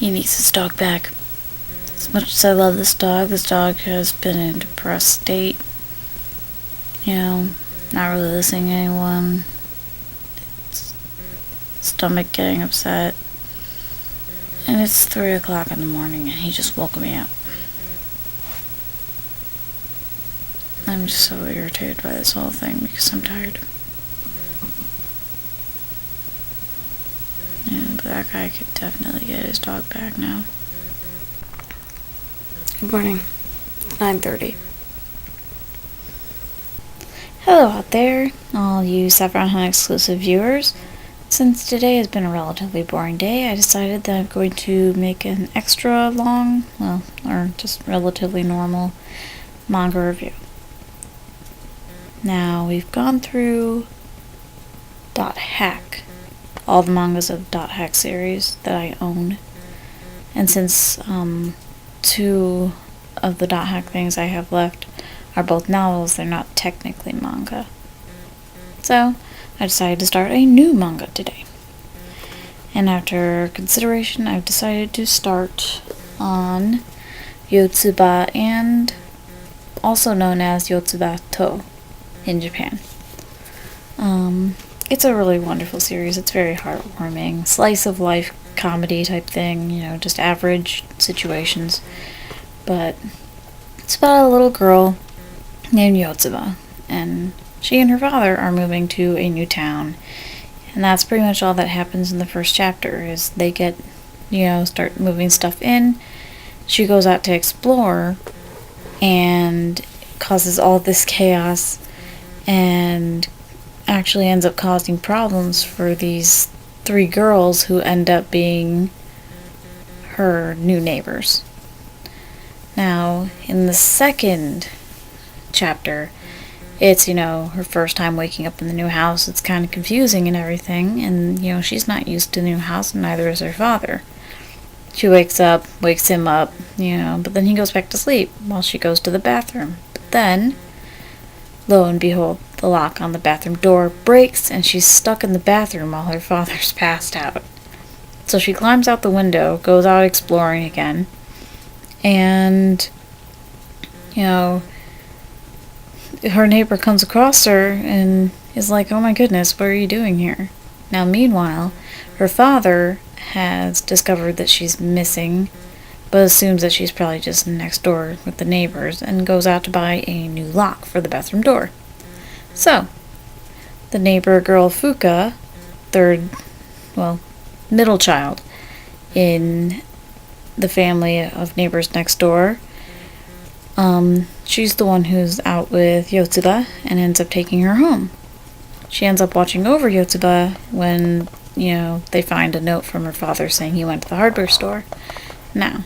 he needs his dog back. As much as I love this dog has been in a depressed state. Not really listening to anyone. Its stomach getting upset. And it's 3 o'clock in the morning and he just woke me up. I'm just so irritated by this whole thing because I'm tired. But that guy could definitely get his dog back now. Good morning. 9:30. Hello out there, all you Sephron Hunt exclusive viewers. Since today has been a relatively boring day, I decided that I'm going to make an extra long, or just relatively normal manga review. Now, we've gone through Dot Hack, all the mangas of Dot Hack series that I own. And since 2 of the Dot Hack things I have left are both novels, they're not technically manga. So, I decided to start a new manga today. And after consideration, I've decided to start on Yotsuba, and also known as Yotsuba To in Japan. It's a really wonderful series. It's very heartwarming, slice of life comedy type thing, just average situations. But it's about a little girl named Yotsuba, and she and her father are moving to a new town. And that's pretty much all that happens in the first chapter, is they get, start moving stuff in. She goes out to explore and causes all this chaos and actually ends up causing problems for these 3 girls who end up being her new neighbors. Now, in the second chapter, it's, her first time waking up in the new house. It's kind of confusing and everything, and, she's not used to the new house, and neither is her father. She wakes him up, but then he goes back to sleep while she goes to the bathroom. But then, lo and behold, the lock on the bathroom door breaks, and she's stuck in the bathroom while her father's passed out. So she climbs out the window, goes out exploring again, and, her neighbor comes across her and is like, "Oh my goodness, what are you doing here?" Now, meanwhile, her father has discovered that she's missing, but assumes that she's probably just next door with the neighbors, and goes out to buy a new lock for the bathroom door. So, the neighbor girl Fuka, middle child in the family of neighbors next door, she's the one who's out with Yotsuba and ends up taking her home. She ends up watching over Yotsuba when, they find a note from her father saying he went to the hardware store. Now,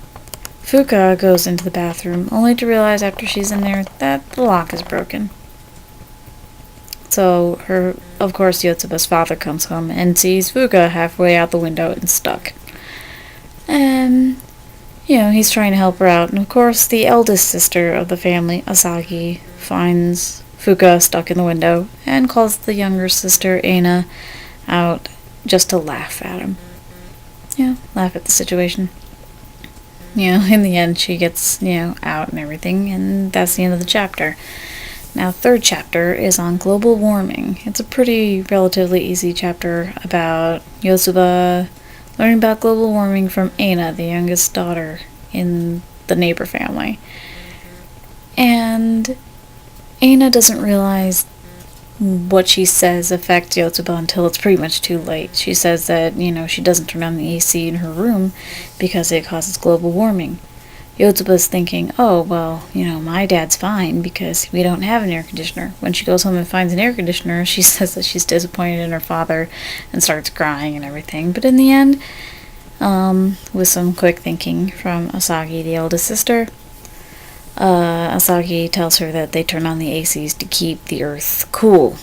Fuka goes into the bathroom only to realize after she's in there that the lock is broken. So, of course, Yotsuba's father comes home and sees Fuka halfway out the window and stuck. And he's trying to help her out, and of course, the eldest sister of the family, Asagi, finds Fuka stuck in the window and calls the younger sister, Aina, out just to laugh at him. Laugh at the situation. In the end, she gets, out and everything, and that's the end of the chapter. Now, third chapter is on global warming. It's a pretty relatively easy chapter about Yotsuba learning about global warming from Aina, the youngest daughter in the neighbor family. And Aina doesn't realize what she says affects Yotsuba until it's pretty much too late. She says that, she doesn't turn on the AC in her room because it causes global warming. Yotsuba's thinking, oh, well, my dad's fine because we don't have an air conditioner. When she goes home and finds an air conditioner, she says that she's disappointed in her father and starts crying and everything. But in the end, with some quick thinking from Asagi, the eldest sister, Asagi tells her that they turn on the ACs to keep the earth cool.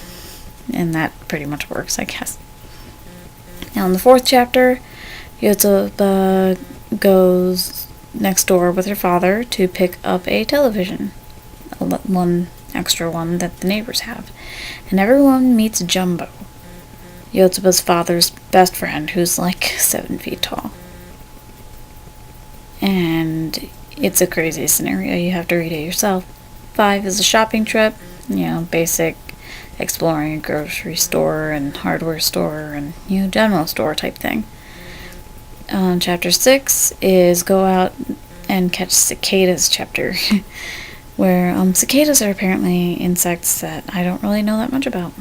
And that pretty much works, I guess. Now, in the fourth chapter, Yotsuba goes next door with her father to pick up a television, one extra one that the neighbors have, and everyone meets Jumbo, Yotsuba's father's best friend, who's like 7 feet tall. and it's a crazy scenario. You have to read it yourself. 5 is a shopping trip, basic exploring a grocery store and hardware store and, general store type thing. Chapter 6 is go out and catch cicadas chapter, where cicadas are apparently insects that I don't really know that much about.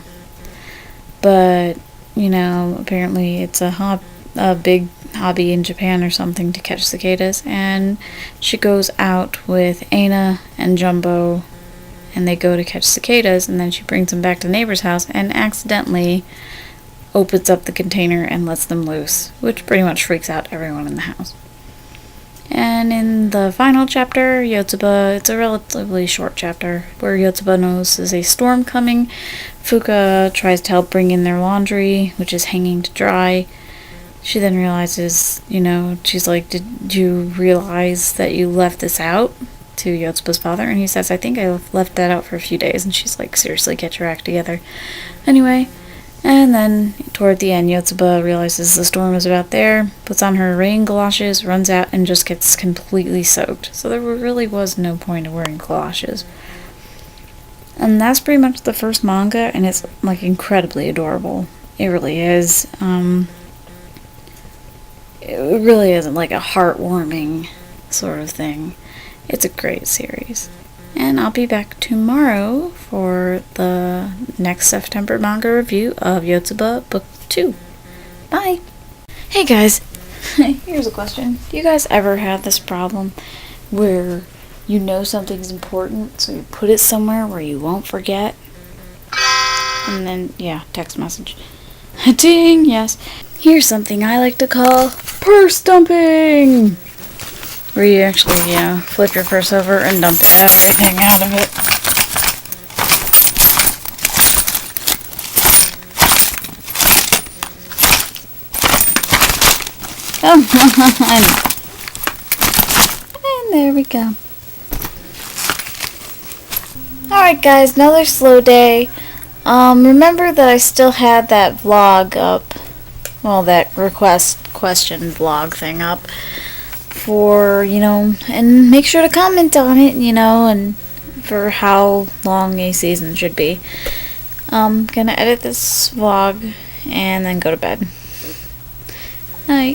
But, apparently it's a big hobby in Japan or something to catch cicadas, and she goes out with Aina and Jumbo, and they go to catch cicadas, and then she brings them back to the neighbor's house and accidentally opens up the container and lets them loose, which pretty much freaks out everyone in the house. And in the final chapter, Yotsuba, it's a relatively short chapter, where Yotsuba notices a storm coming. Fuka tries to help bring in their laundry, which is hanging to dry. She then realizes, she's like, did you realize that you left this out? To Yotsuba's father, and he says, I think I left that out for a few days, and she's like, seriously, get your act together. Anyway, and then toward the end, Yotsuba realizes the storm is about there, puts on her rain galoshes, runs out, and just gets completely soaked. So there really was no point of wearing galoshes. And that's pretty much the first manga, and it's like incredibly adorable. It really is. It really isn't like a heartwarming sort of thing. It's a great series. And I'll be back tomorrow for the next September manga review of Yotsuba Book 2. Bye! Hey guys! Here's a question. Do you guys ever have this problem where you know something's important, so you put it somewhere where you won't forget? And then, text message. Ding! Yes. Here's something I like to call purse dumping! Where you actually, flip your purse over and dump everything out of it. Come on! And there we go. Alright guys, another slow day. Remember that I still had that vlog up. Well, that question vlog thing up. For, and make sure to comment on it, and for how long a season should be. I'm gonna edit this vlog and then go to bed. Night.